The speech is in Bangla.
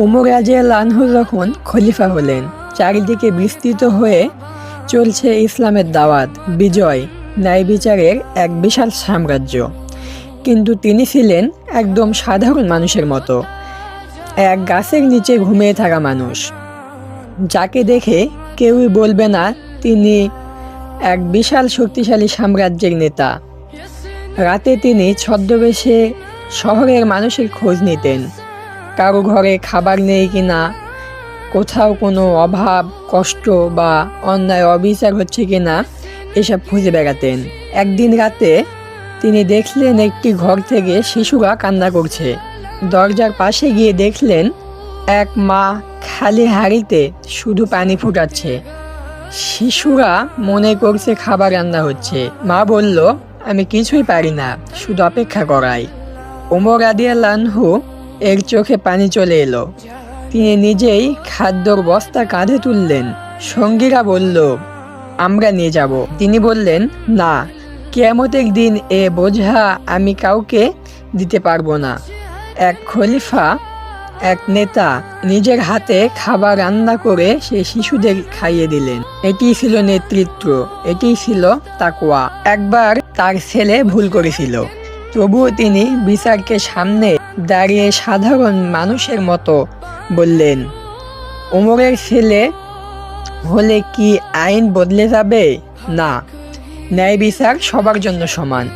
ওমর রাদিয়াল্লাহু আনহু যখন খলিফা হলেন, চারিদিকে বিস্তৃত হয়ে চলছে ইসলামের দাওয়াত, বিজয়, ন্যায় বিচারের এক বিশাল সাম্রাজ্য। কিন্তু তিনি ছিলেন একদম সাধারণ মানুষের মতো, এক গাছের নিচে ঘুমিয়ে থাকা মানুষ, যাকে দেখে কেউই বলবে না তিনি এক বিশাল শক্তিশালী সাম্রাজ্যের নেতা। রাতে তিনি ছদ্মবেশে শহরের মানুষের খোঁজ নিতেন, কারো ঘরে খাবার নেই কিনা, কোথাও কোনো অভাব, কষ্ট বা অন্যায় অবিচার হচ্ছে কিনা এসব খুঁজে বেড়াতেন। একদিন রাতে তিনি দেখলেন একটি ঘর থেকে শিশুরা কান্না করছে। দরজার পাশে গিয়ে দেখলেন এক মা খালি হাঁড়িতে শুধু পানি ফুটাচ্ছে। শিশুরা মনে করছে খাবার রান্না হচ্ছে। মা বলল, আমি কিছুই পারি না, শুধু অপেক্ষা করাই। ওমর রাদিয়াল্লাহু আনহু এর চোখে পানি চলে এলো। তিনি নিজেই খাদ্যর বস্তা কাঁধে তুললেন। সঙ্গীরা বলল, আমরা নিয়ে যাব। তিনি বললেন, না, কিয়ামতের দিন এ বোঝা আমি কাউকে দিতে পারবো না। এক খলিফা, এক নেতা নিজের হাতে খাবার রান্না করে সেই শিশুদের খাইয়ে দিলেন। এটি ছিল নেতৃত্ব, এটি ছিল তাকওয়া। একবার তার ছেলে ভুল করেছিল, তবুও তিনি বিচারকে সামনে দাঁড়িয়ে সাধারণ মানুষের মতো বললেন, ওমরের ছেলে হলে কি আইন বদলে যাবে? না, ন্যায় বিচার সবার জন্য সমান।